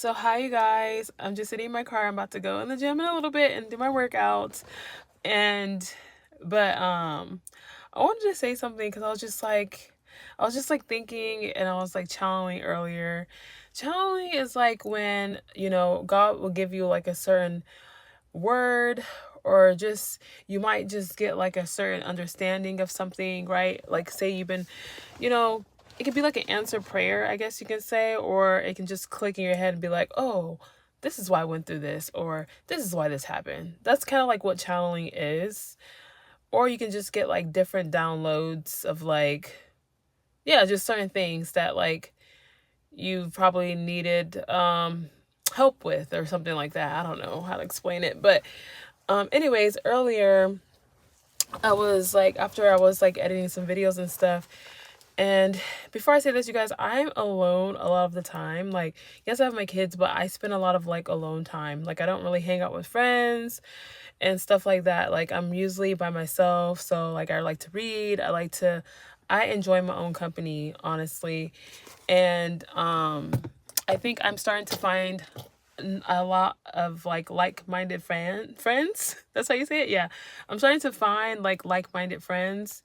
So hi you guys. I'm just sitting in my car. I'm about to go in the gym in a little bit and do my workouts. And but I wanted to say something because I was just like thinking and I was like channeling earlier. Channeling is like when, God will give you like a certain word, or just you might just get like a certain understanding of something, right? Like say you've been, you know, it could be like an answered prayer, I guess you can say, or it can just click in your head and be like, oh, this is why I went through this, or this is why this happened. That's kind of like what channeling is. Or you can just get like different downloads of like, yeah, just certain things that like you probably needed help with or something like that. I don't know how to explain it. But anyways, earlier I was like, after I was like editing some videos and stuff, and before I say this, you guys, I'm alone a lot of the time. Like, yes, I have my kids, but I spend a lot of like alone time. Like, I don't really hang out with friends and stuff like that. Like, I'm usually by myself. So, like, I like to read. I enjoy my own company, honestly. And I think I'm starting to find a lot of like-minded friends. That's how you say it. Yeah, I'm starting to find like-minded friends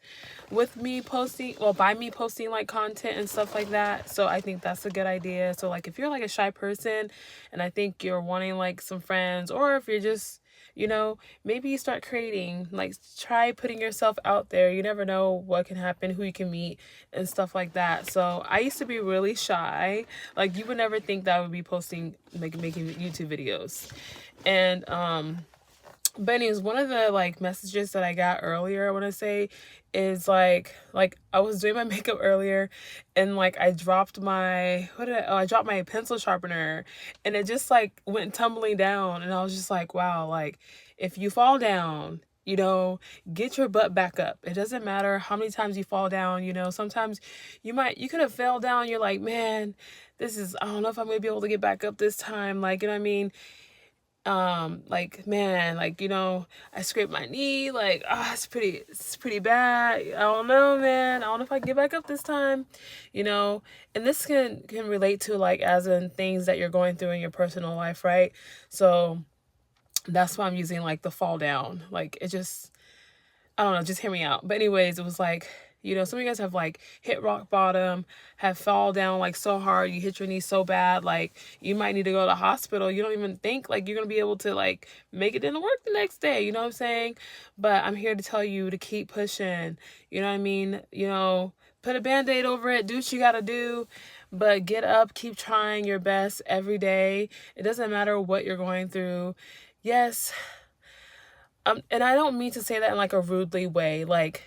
with me posting, well, by me posting like content and stuff like that. So I think that's a good idea. So like if you're like a shy person and I think you're wanting like some friends, or if you're just, maybe you start creating, like try putting yourself out there. You never know what can happen, who you can meet and stuff like that. So I used to be really shy. Like you would never think that I would be posting, like making YouTube videos. And but anyways, one of the like messages that I got earlier, I want to say, is like I was doing my makeup earlier, and like I dropped my I dropped my pencil sharpener, and it just like went tumbling down, and I was just like, wow, like if you fall down, get your butt back up. It doesn't matter how many times you fall down. Sometimes you could have fell down. You're like, man, I don't know if I'm gonna be able to get back up this time. Like, you know what I mean? Like man, like I scraped my knee, like it's pretty bad. I don't know, man, I don't know if I can get back up this time. And this can relate to like as in things that you're going through in your personal life, right? So that's why I'm using like the fall down. Like it just, I don't know, just hear me out. But anyways, it was like, some of you guys have like hit rock bottom, have fall down like so hard, you hit your knee so bad, like you might need to go to the hospital. You don't even think like you're gonna be able to like make it into work the next day. You know what I'm saying? But I'm here to tell you to keep pushing. You know what I mean? Put a band-aid over it, do what you gotta do. But get up, keep trying your best every day. It doesn't matter what you're going through. Yes, and I don't mean to say that in like a rudely way. Like,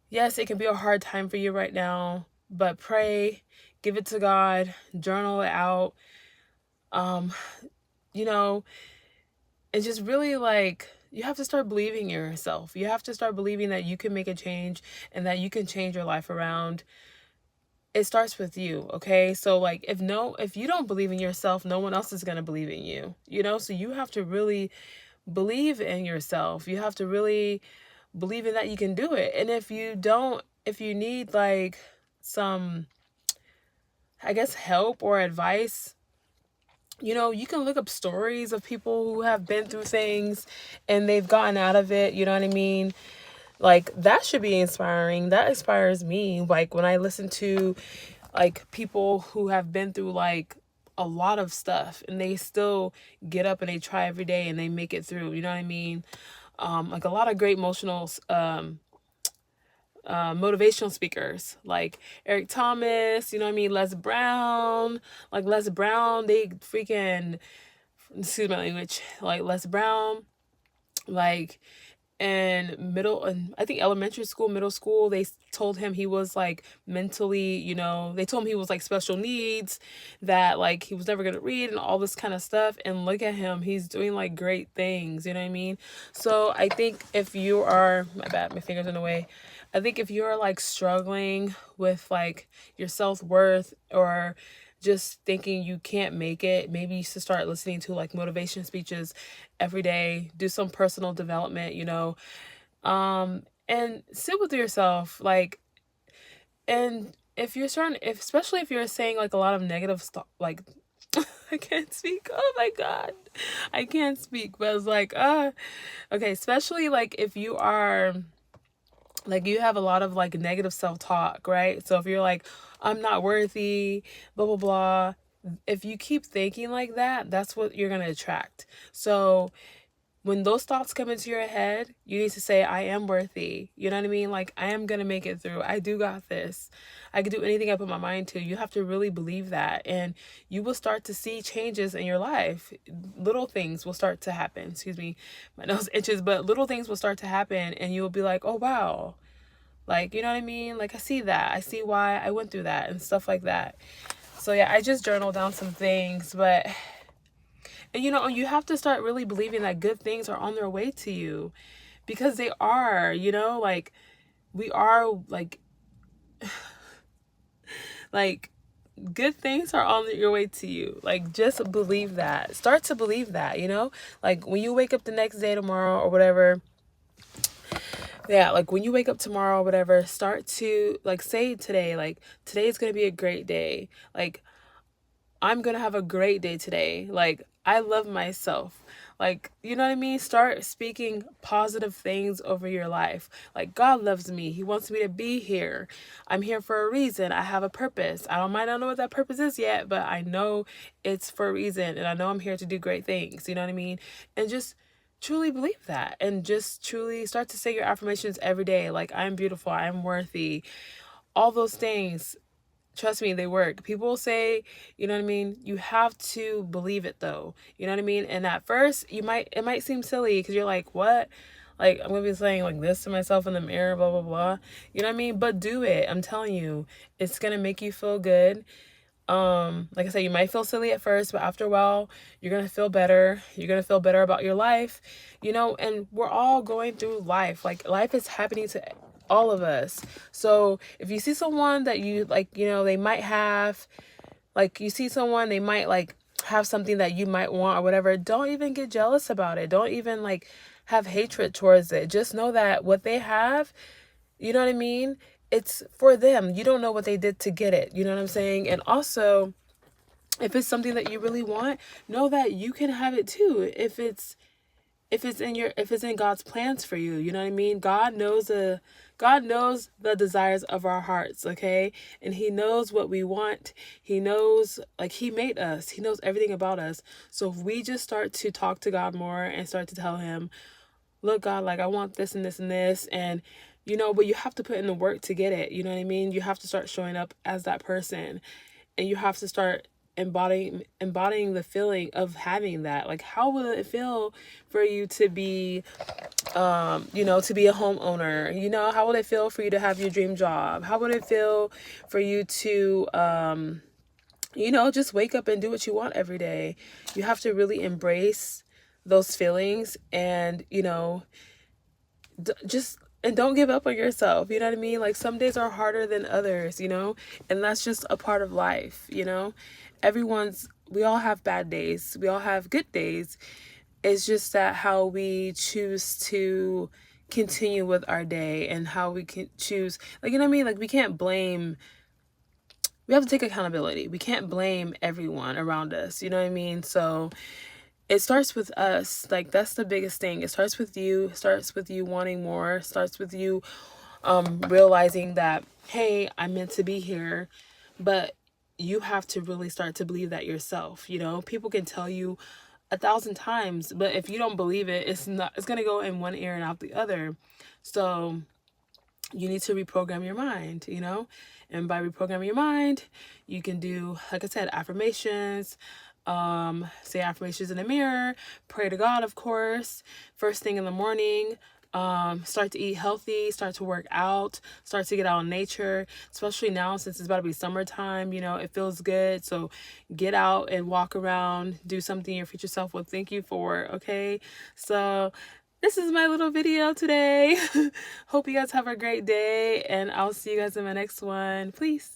yes, it can be a hard time for you right now, but pray, give it to God, journal it out. Um, you know, and just really like you have to start believing in yourself. You have to start believing that you can make a change and that you can change your life around. It starts with you, okay? So like if you don't believe in yourself, no one else is going to believe in you. So you have to really believe in yourself. You have to really believe in that you can do it. And if you need like some, I guess, help or advice, you can look up stories of people who have been through things and they've gotten out of it. You know what I mean? Like that should be inspiring. That inspires me. Like when I listen to like people who have been through like a lot of stuff and they still get up and they try every day and they make it through. You know what I mean? Like a lot of great motivational speakers like Eric Thomas, you know what I mean? Les Brown, they freaking, excuse my language, like Les Brown, like and I think elementary school, middle school, they told him he was like mentally, they told him he was like special needs, that like he was never going to read and all this kind of stuff. And look at him, he's doing like great things, you know what I mean? So I think if you are, my bad, my fingers in the way. I think if you're like struggling with like your self-worth, or just thinking you can't make it, maybe you should start listening to like motivation speeches every day, do some personal development, and sit with yourself, like, and if you're starting, if especially if you're saying like a lot of negative stuff, like I can't speak. Oh my God. I can't speak. But I was like, okay, especially like if you are like you have a lot of like negative self-talk, right? So if you're like, I'm not worthy, blah blah blah, if you keep thinking like that, that's what you're gonna attract. So when those thoughts come into your head, you need to say, I am worthy. You know what I mean? Like, I am going to make it through. I do got this. I can do anything I put my mind to. You have to really believe that. And you will start to see changes in your life. Little things will start to happen. Excuse me, my nose itches, but little things will start to happen. And you'll be like, oh, wow. Like, you know what I mean? Like, I see that. I see why I went through that and stuff like that. So, yeah, I just journaled down some things, but... And you know, you have to start really believing that good things are on their way to you, because they are, you know, like we are like good things are on your way to you. Like, just believe that. Start to believe that, you know, like when you wake up the next day tomorrow or whatever. Yeah, like when you wake up tomorrow or whatever, start to like say today, like today is going to be a great day. Like, I'm going to have a great day today. Like, I love myself. Like, you know what I mean? Start speaking positive things over your life. Like, God loves me. He wants me to be here. I'm here for a reason. I have a purpose. I might not know what that purpose is yet, but I know it's for a reason. And I know I'm here to do great things. You know what I mean? And just truly believe that. And just truly start to say your affirmations every day. Like, I'm beautiful. I'm worthy. All those things. Trust me, they work. People say, you know what I mean? You have to believe it though. You know what I mean? And at first, it might seem silly because you're like, what? Like, I'm going to be saying like this to myself in the mirror, blah, blah, blah. You know what I mean? But do it. I'm telling you, it's going to make you feel good. Like I said, you might feel silly at first, but after a while, you're going to feel better. You're going to feel better about your life, you know, and we're all going through life. Like, life is happening to all of us. So if you see someone that you like, you know, they might have, like, you see someone, they might like have something that you might want or whatever, don't even get jealous about it. Don't even like have hatred towards it. Just know that what they have, you know what I mean? It's for them. You don't know what they did to get it. You know what I'm saying? And also, if it's something that you really want, know that you can have it too. If it's in God's plans for you, you know what I mean? God knows the desires of our hearts, okay? And he knows what we want. He knows, like, he made us. He knows everything about us. So if we just start to talk to God more and start to tell him, look, God, like, I want this and this and this, and you know, but you have to put in the work to get it. You know what I mean? You have to start showing up as that person, and you have to start embodying the feeling of having that. Like, how will it feel for you to be you know, to be a homeowner? You know, how would it feel for you to have your dream job? How would it feel for you to you know, just wake up and do what you want every day? You have to really embrace those feelings, and you know, just, and don't give up on yourself. You know what I mean? Like, some days are harder than others, you know, and that's just a part of life. You know, we all have bad days, we all have good days. It's just that how we choose to continue with our day, and how we can choose, like, you know what I mean? Like, we have to take accountability. We can't blame everyone around us. You know what I mean? So it starts with us. Like, that's the biggest thing. It starts with you. It starts with you wanting more. It starts with you realizing that, hey, I'm meant to be here. But you have to really start to believe that yourself. You know, people can tell you 1,000 times, but if you don't believe it, it's going to go in one ear and out the other. So you need to reprogram your mind, you know, and by reprogramming your mind, you can do, like I said, affirmations. Say affirmations in the mirror, pray to God, of course, first thing in the morning. Start to eat healthy, start to work out, start to get out in nature, especially now since it's about to be summertime. You know, it feels good. So get out and walk around, do something your future self will thank you for. Okay. So this is my little video today. Hope you guys have a great day, and I'll see you guys in my next one. Please.